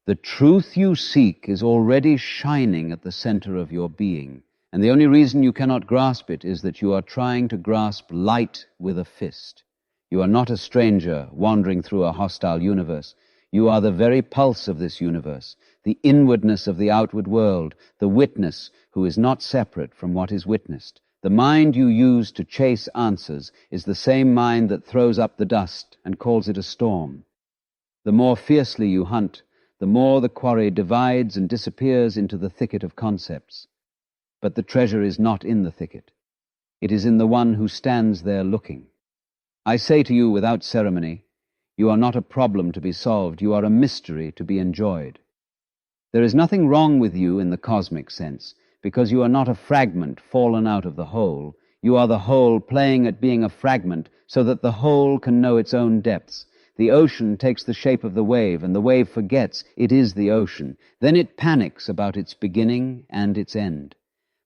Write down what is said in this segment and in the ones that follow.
The truth you seek is already shining at the center of your being, and the only reason you cannot grasp it is that you are trying to grasp light with a fist. You are not a stranger wandering through a hostile universe. You are the very pulse of this universe, the inwardness of the outward world, the witness who is not separate from what is witnessed. The mind you use to chase answers is the same mind that throws up the dust and calls it a storm. The more fiercely you hunt, the more the quarry divides and disappears into the thicket of concepts. But the treasure is not in the thicket. It is in the one who stands there looking. I say to you without ceremony, you are not a problem to be solved, you are a mystery to be enjoyed. There is nothing wrong with you in the cosmic sense, because you are not a fragment fallen out of the whole. You are the whole playing at being a fragment so that the whole can know its own depths. The ocean takes the shape of the wave, and the wave forgets it is the ocean. Then it panics about its beginning and its end.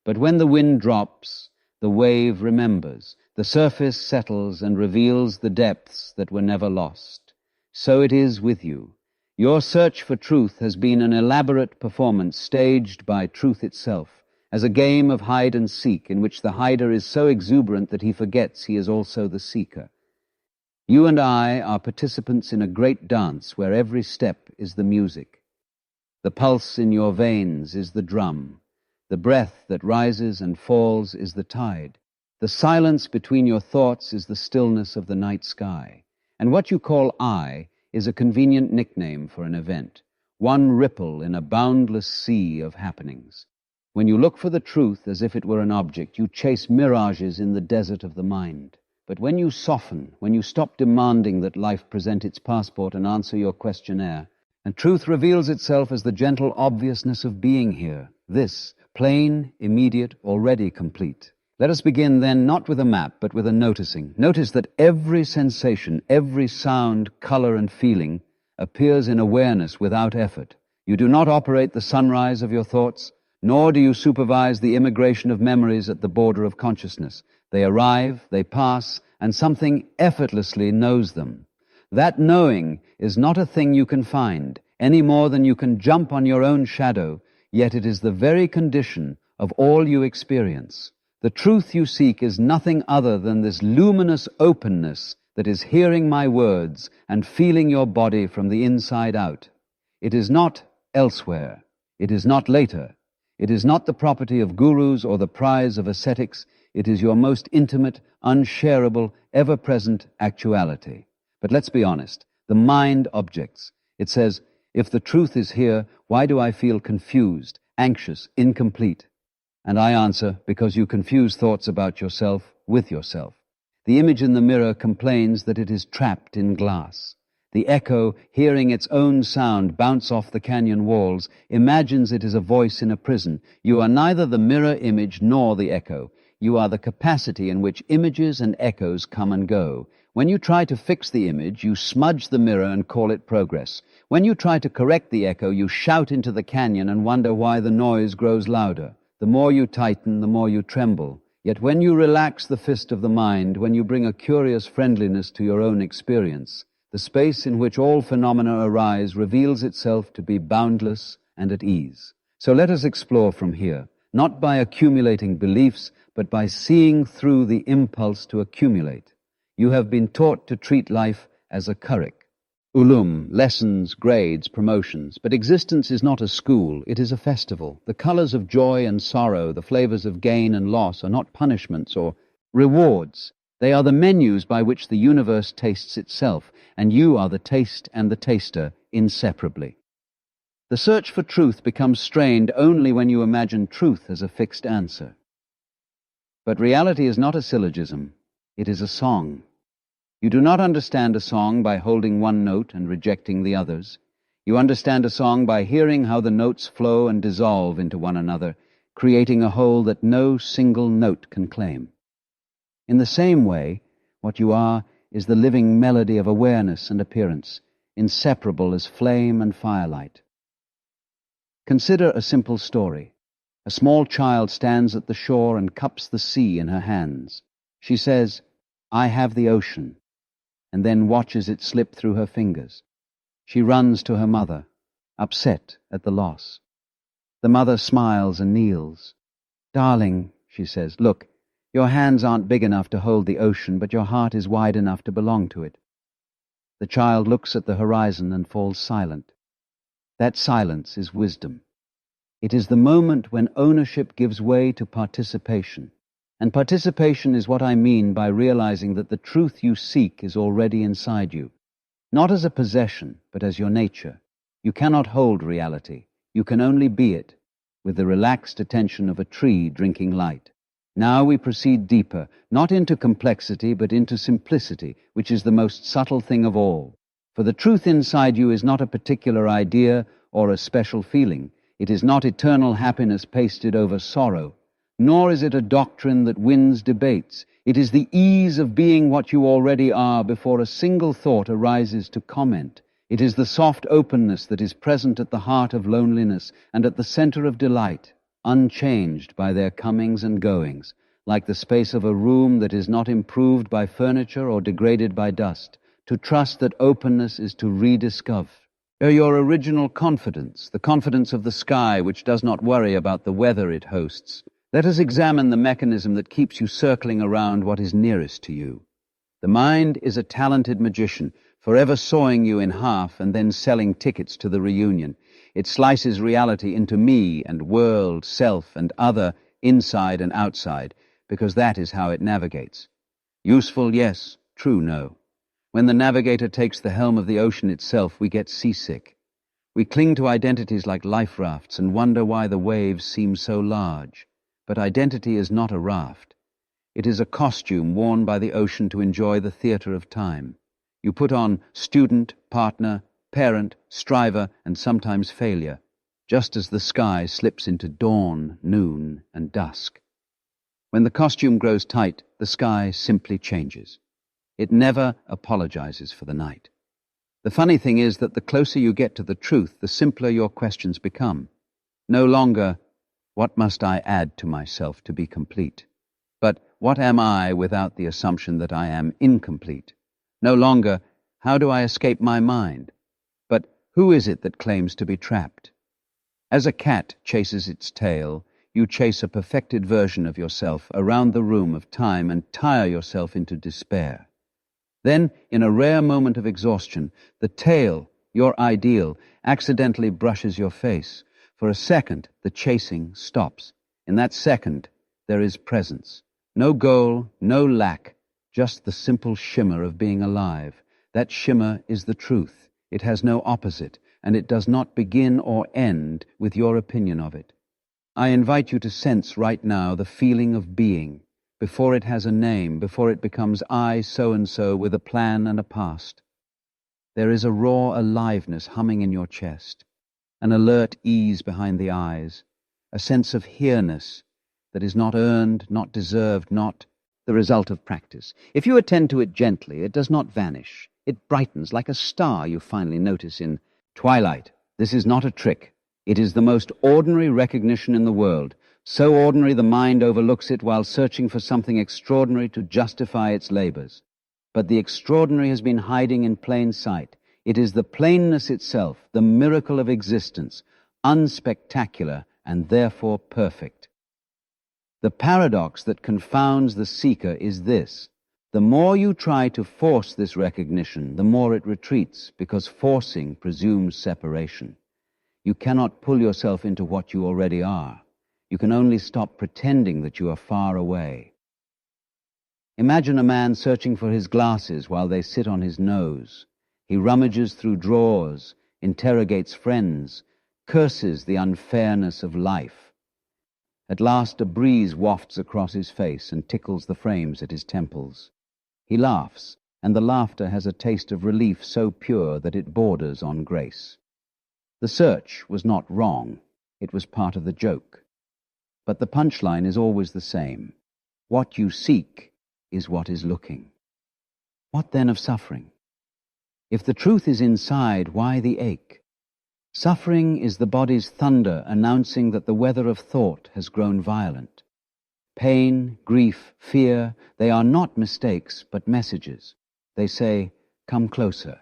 But when the wind drops, the wave remembers. The surface settles and reveals the depths that were never lost. So it is with you. Your search for truth has been an elaborate performance staged by truth itself, as a game of hide and seek in which the hider is so exuberant that he forgets he is also the seeker. You and I are participants in a great dance where every step is the music. The pulse in your veins is the drum. The breath that rises and falls is the tide. The silence between your thoughts is the stillness of the night sky. And what you call I is a convenient nickname for an event, one ripple in a boundless sea of happenings. When you look for the truth as if it were an object, you chase mirages in the desert of the mind. But when you soften, when you stop demanding that life present its passport and answer your questionnaire, and truth reveals itself as the gentle obviousness of being here, this, plain, immediate, already complete. Let us begin then not with a map, but with a noticing. Notice that every sensation, every sound, color, and feeling appears in awareness without effort. You do not operate the sunrise of your thoughts, nor do you supervise the immigration of memories at the border of consciousness. They arrive, they pass, and something effortlessly knows them. That knowing is not a thing you can find, any more than you can jump on your own shadow, yet it is the very condition of all you experience. The truth you seek is nothing other than this luminous openness that is hearing my words and feeling your body from the inside out. It is not elsewhere. It is not later. It is not the property of gurus or the prize of ascetics. It is your most intimate, unshareable, ever-present actuality. But let's be honest. The mind objects. It says, if the truth is here, why do I feel confused, anxious, incomplete? And I answer, because you confuse thoughts about yourself with yourself. The image in the mirror complains that it is trapped in glass. The echo, hearing its own sound bounce off the canyon walls, imagines it is a voice in a prison. You are neither the mirror image nor the echo. You are the capacity in which images and echoes come and go. When you try to fix the image, you smudge the mirror and call it progress. When you try to correct the echo, you shout into the canyon and wonder why the noise grows louder. The more you tighten, the more you tremble. Yet when you relax the fist of the mind, when you bring a curious friendliness to your own experience, the space in which all phenomena arise reveals itself to be boundless and at ease. So let us explore from here, not by accumulating beliefs, but by seeing through the impulse to accumulate. You have been taught to treat life as a curric. Ulum, lessons, grades, promotions. But existence is not a school, it is a festival. The colors of joy and sorrow, the flavors of gain and loss are not punishments or rewards. They are the menus by which the universe tastes itself, and you are the taste and the taster inseparably. The search for truth becomes strained only when you imagine truth as a fixed answer. But reality is not a syllogism, it is a song. You do not understand a song by holding one note and rejecting the others. You understand a song by hearing how the notes flow and dissolve into one another, creating a whole that no single note can claim. In the same way, what you are is the living melody of awareness and appearance, inseparable as flame and firelight. Consider a simple story. A small child stands at the shore and cups the sea in her hands. She says, "I have the ocean," and then watches it slip through her fingers. She runs to her mother. upset at the loss. The mother smiles and kneels. "Darling," she says, "look, your hands aren't big enough to hold the ocean, but your heart is wide enough to belong to it." The child looks at the horizon and falls silent. That silence is wisdom. It is the moment when ownership gives way to participation. And participation is what I mean by realizing that the truth you seek is already inside you. Not as a possession, but as your nature. You cannot hold reality. You can only be it, with the relaxed attention of a tree drinking light. Now we proceed deeper, not into complexity, but into simplicity, which is the most subtle thing of all. For the truth inside you is not a particular idea or a special feeling. It is not eternal happiness pasted over sorrow, nor is it a doctrine that wins debates. It is the ease of being what you already are before a single thought arises to comment. It is the soft openness that is present at the heart of loneliness and at the center of delight, unchanged by their comings and goings, like the space of a room that is not improved by furniture or degraded by dust. To trust that openness is to rediscover your original confidence, the confidence of the sky which does not worry about the weather it hosts. Let us examine the mechanism that keeps you circling around what is nearest to you. The mind is a talented magician, forever sawing you in half and then selling tickets to the reunion. It slices reality into me and world, self and other, inside and outside, because that is how it navigates. Useful, yes. True, no. When the navigator takes the helm of the ocean itself, we get seasick. We cling to identities like life rafts and wonder why the waves seem so large. But identity is not a raft. It is a costume worn by the ocean to enjoy the theater of time. You put on student, partner, parent, striver, and sometimes failure, just as the sky slips into dawn, noon, and dusk. When the costume grows tight, the sky simply changes. It never apologizes for the night. The funny thing is that the closer you get to the truth, the simpler your questions become. No longer, what must I add to myself to be complete? But what am I without the assumption that I am incomplete? No longer, how do I escape my mind? But who is it that claims to be trapped? As a cat chases its tail, you chase a perfected version of yourself around the room of time and tire yourself into despair. Then, in a rare moment of exhaustion, the tail, your ideal, accidentally brushes your face. For a second, the chasing stops. In that second, there is presence. No goal, no lack, just the simple shimmer of being alive. That shimmer is the truth. It has no opposite, and it does not begin or end with your opinion of it. I invite you to sense right now the feeling of being, before it has a name, before it becomes I so-and-so with a plan and a past. There is a raw aliveness humming in your chest, an alert ease behind the eyes, a sense of here-ness that is not earned, not deserved, not the result of practice. If you attend to it gently, it does not vanish. It brightens like a star you finally notice in twilight. This is not a trick. It is the most ordinary recognition in the world. So ordinary the mind overlooks it while searching for something extraordinary to justify its labors. But the extraordinary has been hiding in plain sight. It is the plainness itself, the miracle of existence, unspectacular and therefore perfect. The paradox that confounds the seeker is this: the more you try to force this recognition, the more it retreats, because forcing presumes separation. You cannot pull yourself into what you already are. You can only stop pretending that you are far away. Imagine a man searching for his glasses while they sit on his nose. He rummages through drawers, interrogates friends, curses the unfairness of life. At last a breeze wafts across his face and tickles the frames at his temples. He laughs, and the laughter has a taste of relief so pure that it borders on grace. The search was not wrong. It was part of the joke. But the punchline is always the same. What you seek is what is looking. What then of suffering? If the truth is inside, why the ache? Suffering is the body's thunder announcing that the weather of thought has grown violent. Pain, grief, fear, they are not mistakes, but messages. They say, come closer,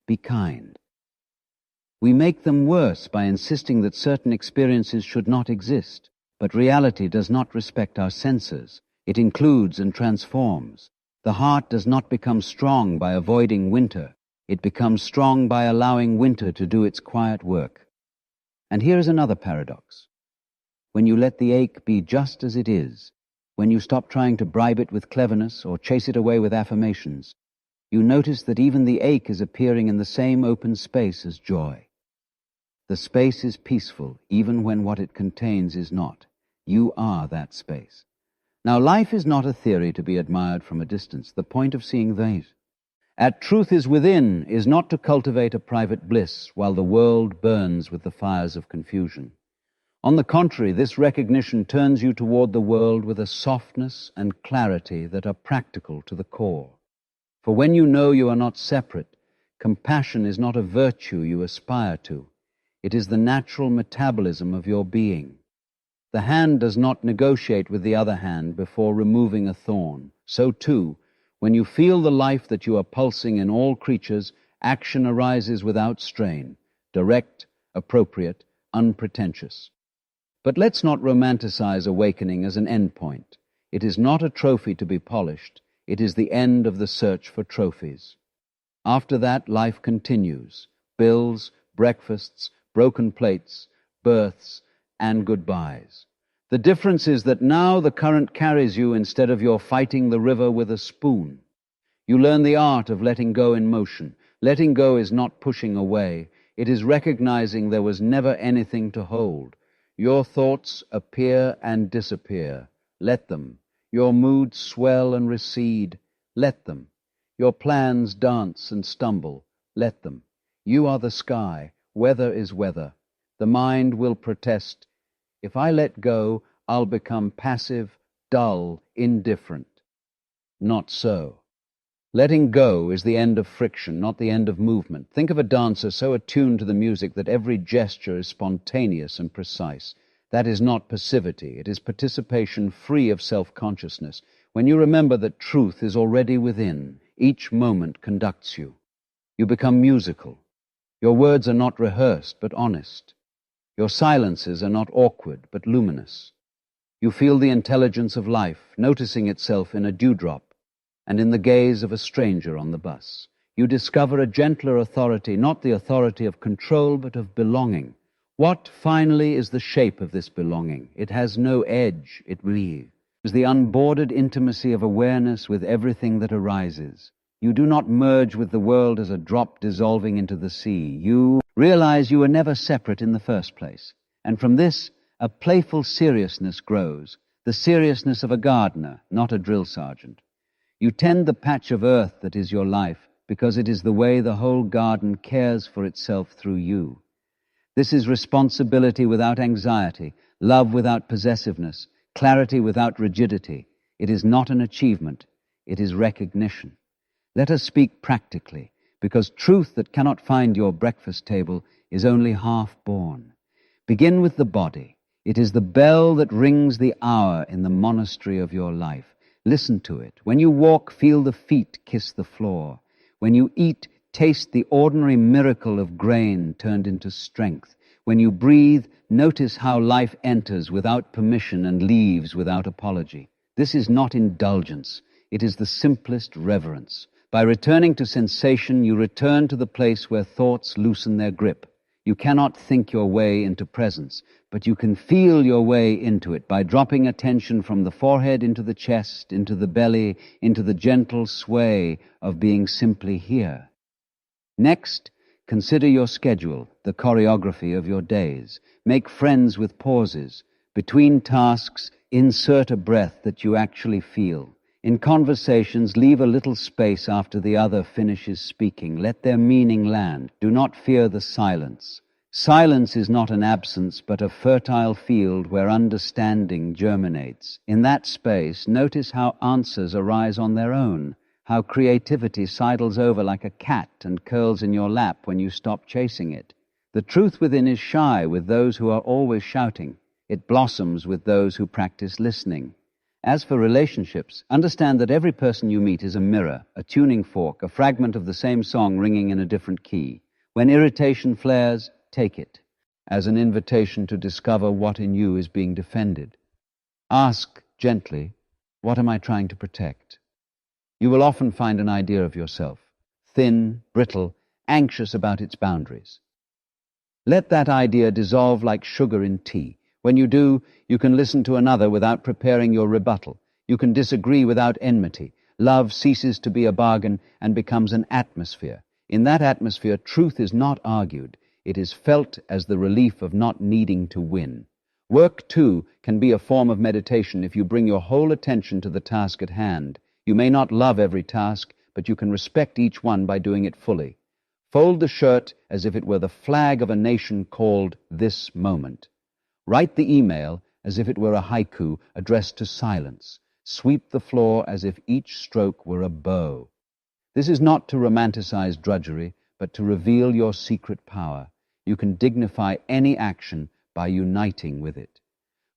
be kind. We make them worse by insisting that certain experiences should not exist. But reality does not respect our senses. It includes and transforms. The heart does not become strong by avoiding winter. It becomes strong by allowing winter to do its quiet work. And here is another paradox. When you let the ache be just as it is, when you stop trying to bribe it with cleverness or chase it away with affirmations, you notice that even the ache is appearing in the same open space as joy. The space is peaceful, even when what it contains is not. You are that space. Now, life is not a theory to be admired from a distance. The point of seeing these at truth is within is not to cultivate a private bliss while the world burns with the fires of confusion. On the contrary, this recognition turns you toward the world with a softness and clarity that are practical to the core. For when you know you are not separate, compassion is not a virtue you aspire to. It is the natural metabolism of your being. The hand does not negotiate with the other hand before removing a thorn. So too, when you feel the life that you are pulsing in all creatures, action arises without strain, direct, appropriate, unpretentious. But let's not romanticize awakening as an end point. It is not a trophy to be polished. It is the end of the search for trophies. After that, life continues. Bills, breakfasts, broken plates, births, and goodbyes. The difference is that now the current carries you instead of your fighting the river with a spoon. You learn the art of letting go in motion. Letting go is not pushing away. It is recognizing there was never anything to hold. Your thoughts appear and disappear. Let them. Your moods swell and recede. Let them. Your plans dance and stumble. Let them. You are the sky. Weather is weather. The mind will protest. If I let go, I'll become passive, dull, indifferent. Not so. Letting go is the end of friction, not the end of movement. Think of a dancer so attuned to the music that every gesture is spontaneous and precise. That is not passivity. It is participation free of self-consciousness. When you remember that truth is already within, each moment conducts you. You become musical. Your words are not rehearsed, but honest. Your silences are not awkward, but luminous. You feel the intelligence of life, noticing itself in a dewdrop and in the gaze of a stranger on the bus. You discover a gentler authority, not the authority of control, but of belonging. What, finally, is the shape of this belonging? It has no edge, it breathes. It is the unbordered intimacy of awareness with everything that arises. You do not merge with the world as a drop dissolving into the sea. You realize you were never separate in the first place. And from this, a playful seriousness grows, the seriousness of a gardener, not a drill sergeant. You tend the patch of earth that is your life because it is the way the whole garden cares for itself through you. This is responsibility without anxiety, love without possessiveness, clarity without rigidity. It is not an achievement. It is recognition. Let us speak practically, because truth that cannot find your breakfast table is only half born. Begin with the body. It is the bell that rings the hour in the monastery of your life. Listen to it. When you walk, feel the feet kiss the floor. When you eat, taste the ordinary miracle of grain turned into strength. When you breathe, notice how life enters without permission and leaves without apology. This is not indulgence. It is the simplest reverence. By returning to sensation, you return to the place where thoughts loosen their grip. You cannot think your way into presence, but you can feel your way into it by dropping attention from the forehead into the chest, into the belly, into the gentle sway of being simply here. Next, consider your schedule, the choreography of your days. Make friends with pauses. Between tasks, insert a breath that you actually feel. In conversations, leave a little space after the other finishes speaking. Let their meaning land. Do not fear the silence. Silence is not an absence, but a fertile field where understanding germinates. In that space, notice how answers arise on their own, how creativity sidles over like a cat and curls in your lap when you stop chasing it. The truth within is shy with those who are always shouting. It blossoms with those who practice listening. As for relationships, understand that every person you meet is a mirror, a tuning fork, a fragment of the same song ringing in a different key. When irritation flares, take it as an invitation to discover what in you is being defended. Ask gently, what am I trying to protect? You will often find an idea of yourself, thin, brittle, anxious about its boundaries. Let that idea dissolve like sugar in tea. When you do, you can listen to another without preparing your rebuttal. You can disagree without enmity. Love ceases to be a bargain and becomes an atmosphere. In that atmosphere, truth is not argued. It is felt as the relief of not needing to win. Work, too, can be a form of meditation if you bring your whole attention to the task at hand. You may not love every task, but you can respect each one by doing it fully. Fold the shirt as if it were the flag of a nation called this moment. Write the email as if it were a haiku addressed to silence. Sweep the floor as if each stroke were a bow. This is not to romanticize drudgery, but to reveal your secret power. You can dignify any action by uniting with it.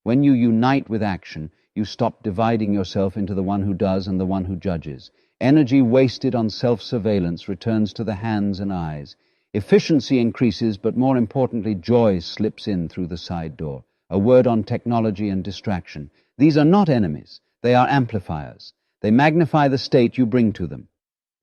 When you unite with action, you stop dividing yourself into the one who does and the one who judges. Energy wasted on self-surveillance returns to the hands and eyes. Efficiency increases, but more importantly, joy slips in through the side door. A word on technology and distraction. These are not enemies. They are amplifiers. They magnify the state you bring to them.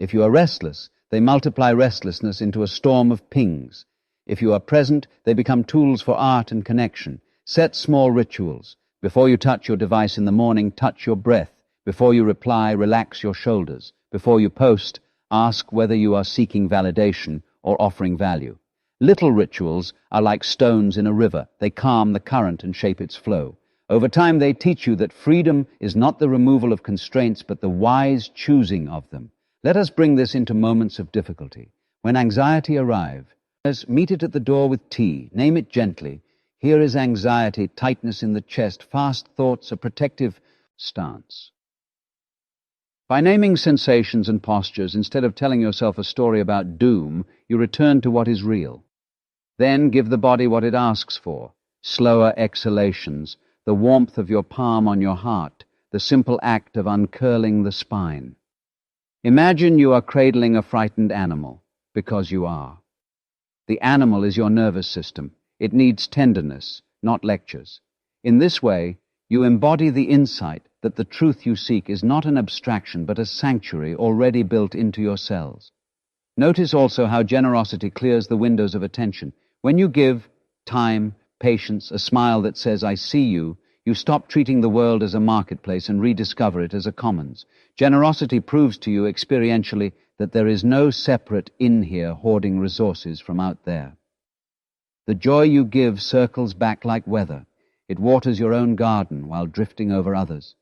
If you are restless, they multiply restlessness into a storm of pings. If you are present, they become tools for art and connection. Set small rituals. Before you touch your device in the morning, touch your breath. Before you reply, relax your shoulders. Before you post, ask whether you are seeking validation or offering value. Little rituals are like stones in a river. They calm the current and shape its flow. Over time, they teach you that freedom is not the removal of constraints, but the wise choosing of them. Let us bring this into moments of difficulty. When anxiety arrives, meet it at the door with tea. Name it gently. Here is anxiety, tightness in the chest, fast thoughts, a protective stance. By naming sensations and postures, instead of telling yourself a story about doom, you return to what is real. Then give the body what it asks for. Slower exhalations, the warmth of your palm on your heart, the simple act of uncurling the spine. Imagine you are cradling a frightened animal, because you are. The animal is your nervous system. It needs tenderness, not lectures. In this way, you embody the insight that the truth you seek is not an abstraction but a sanctuary already built into your cells. Notice also how generosity clears the windows of attention. When you give time, patience, a smile that says, I see you, you stop treating the world as a marketplace and rediscover it as a commons. Generosity proves to you experientially that there is no separate in here hoarding resources from out there. The joy you give circles back like weather. It waters your own garden while drifting over others.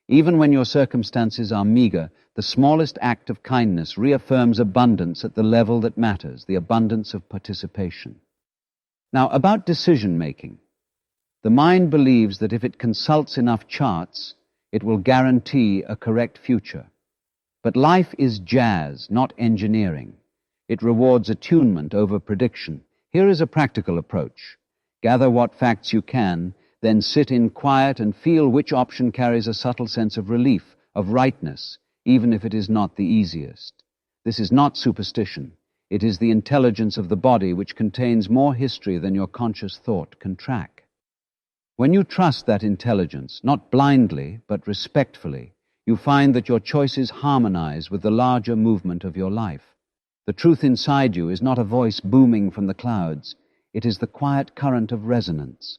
Even when your circumstances are meager, the smallest act of kindness reaffirms abundance at the level that matters, the abundance of participation. Now, about decision-making. The mind believes that if it consults enough charts, it will guarantee a correct future. But life is jazz, not engineering. It rewards attunement over prediction. Here is a practical approach. Gather what facts you can, then sit in quiet and feel which option carries a subtle sense of relief, of rightness, even if it is not the easiest. This is not superstition. It is the intelligence of the body which contains more history than your conscious thought can track. When you trust that intelligence, not blindly, but respectfully, you find that your choices harmonize with the larger movement of your life. The truth inside you is not a voice booming from the clouds. It is the quiet current of resonance.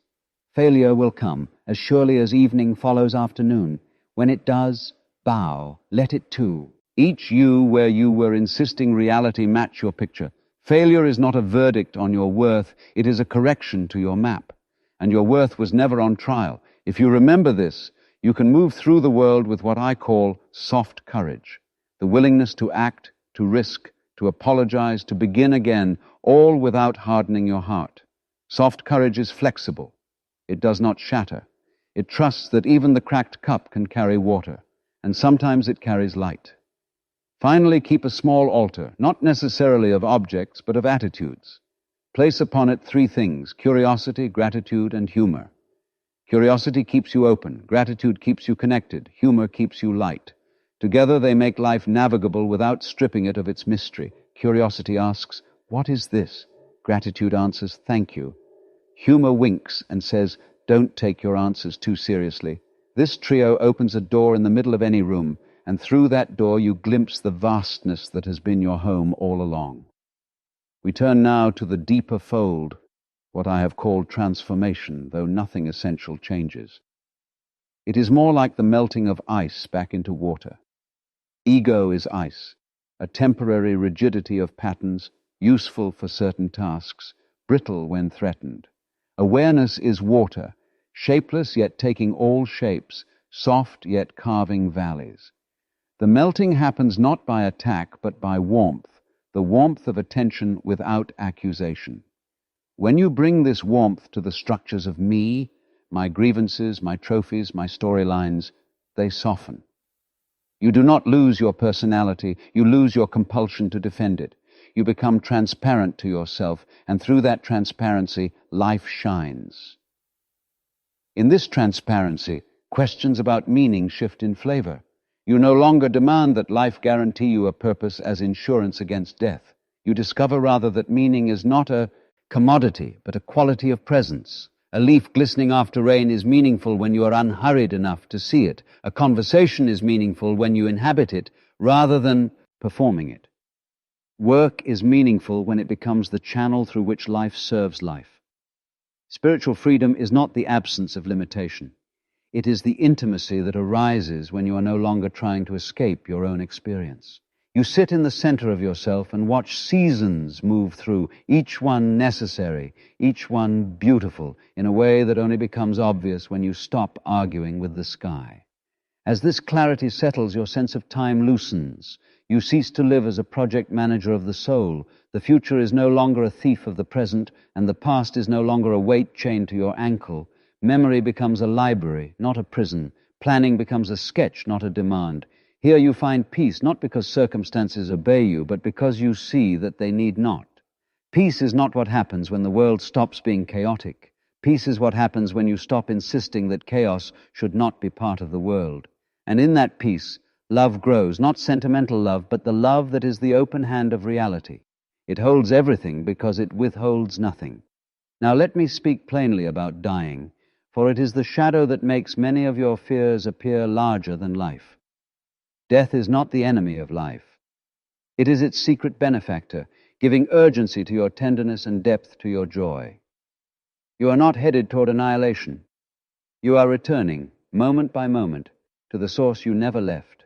Failure will come as surely as evening follows afternoon. When it does, bow, let it too. Each you where you were insisting reality match your picture. Failure is not a verdict on your worth, it is a correction to your map. And your worth was never on trial. If you remember this, you can move through the world with what I call soft courage. The willingness to act, to risk, to apologize, to begin again, all without hardening your heart. Soft courage is flexible. It does not shatter. It trusts that even the cracked cup can carry water, and sometimes it carries light. Finally, keep a small altar, not necessarily of objects, but of attitudes. Place upon it three things: curiosity, gratitude, and humor. Curiosity keeps you open, gratitude keeps you connected, humor keeps you light. Together they make life navigable without stripping it of its mystery. Curiosity asks, "What is this?" Gratitude answers, "Thank you." Humor winks and says, "Don't take your answers too seriously." This trio opens a door in the middle of any room, and through that door you glimpse the vastness that has been your home all along. We turn now to the deeper fold, what I have called transformation, though nothing essential changes. It is more like the melting of ice back into water. Ego is ice, a temporary rigidity of patterns, useful for certain tasks, brittle when threatened. Awareness is water, shapeless yet taking all shapes, soft yet carving valleys. The melting happens not by attack but by warmth, the warmth of attention without accusation. When you bring this warmth to the structures of me, my grievances, my trophies, my storylines, they soften. You do not lose your personality, you lose your compulsion to defend it. You become transparent to yourself, and through that transparency, life shines. In this transparency, questions about meaning shift in flavor. You no longer demand that life guarantee you a purpose as insurance against death. You discover rather that meaning is not a commodity, but a quality of presence. A leaf glistening after rain is meaningful when you are unhurried enough to see it. A conversation is meaningful when you inhabit it rather than performing it. Work is meaningful when it becomes the channel through which life serves life. Spiritual freedom is not the absence of limitation. It is the intimacy that arises when you are no longer trying to escape your own experience. You sit in the center of yourself and watch seasons move through, each one necessary, each one beautiful, in a way that only becomes obvious when you stop arguing with the sky. As this clarity settles, your sense of time loosens. You cease to live as a project manager of the soul. The future is no longer a thief of the present, and the past is no longer a weight chained to your ankle. Memory becomes a library, not a prison. Planning becomes a sketch, not a demand. Here you find peace, not because circumstances obey you, but because you see that they need not. Peace is not what happens when the world stops being chaotic. Peace is what happens when you stop insisting that chaos should not be part of the world. And in that peace, love grows, not sentimental love, but the love that is the open hand of reality. It holds everything because it withholds nothing. Now let me speak plainly about dying, for it is the shadow that makes many of your fears appear larger than life. Death is not the enemy of life. It is its secret benefactor, giving urgency to your tenderness and depth to your joy. You are not headed toward annihilation. You are returning, moment by moment, to the source you never left.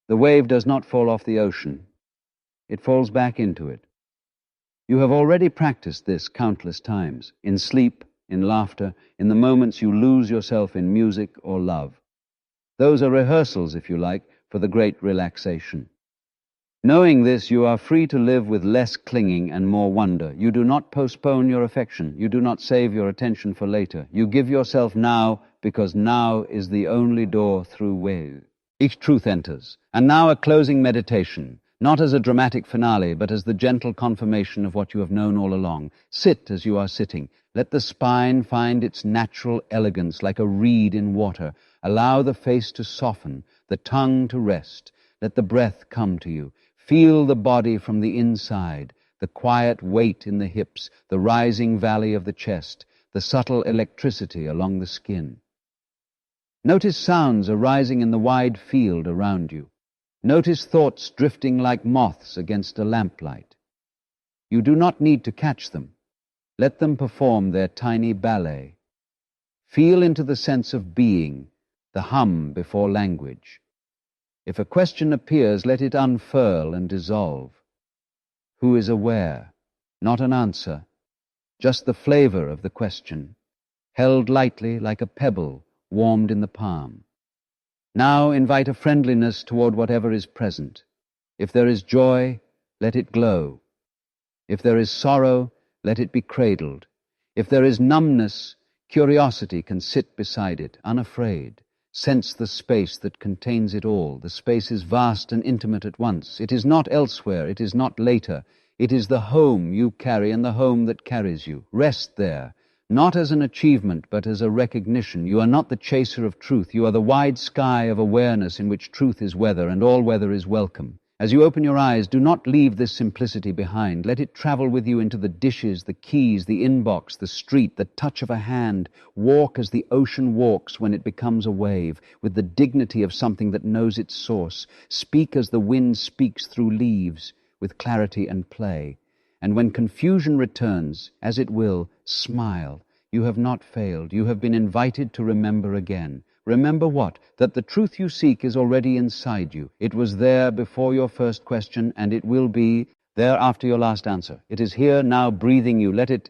The wave does not fall off the ocean. It falls back into it. You have already practiced this countless times, in sleep, in laughter, in the moments you lose yourself in music or love. Those are rehearsals, if you like, for the great relaxation. Knowing this, you are free to live with less clinging and more wonder. You do not postpone your affection. You do not save your attention for later. You give yourself now, because now is the only door through which each truth enters. And now a closing meditation, not as a dramatic finale, but as the gentle confirmation of what you have known all along. Sit as you are sitting. Let the spine find its natural elegance like a reed in water. Allow the face to soften, the tongue to rest. Let the breath come to you. Feel the body from the inside, the quiet weight in the hips, the rising valley of the chest, the subtle electricity along the skin. Notice sounds arising in the wide field around you. Notice thoughts drifting like moths against a lamplight. You do not need to catch them. Let them perform their tiny ballet. Feel into the sense of being, the hum before language. If a question appears, let it unfurl and dissolve. Who is aware? Not an answer, just the flavor of the question, held lightly like a pebble warmed in the palm. Now invite a friendliness toward whatever is present. If there is joy, let it glow. If there is sorrow, let it be cradled. If there is numbness, curiosity can sit beside it, unafraid. Sense the space that contains it all. The space is vast and intimate at once. It is not elsewhere. It is not later. It is the home you carry and the home that carries you. Rest there, not as an achievement, but as a recognition. You are not the chaser of truth. You are the wide sky of awareness in which truth is weather, and all weather is welcome. As you open your eyes, do not leave this simplicity behind. Let it travel with you into the dishes, the keys, the inbox, the street, the touch of a hand. Walk as the ocean walks when it becomes a wave, with the dignity of something that knows its source. Speak as the wind speaks through leaves, with clarity and play. And when confusion returns, as it will, smile. You have not failed. You have been invited to remember again. Remember what? That the truth you seek is already inside you. It was there before your first question, and it will be there after your last answer. It is here now breathing you. Let it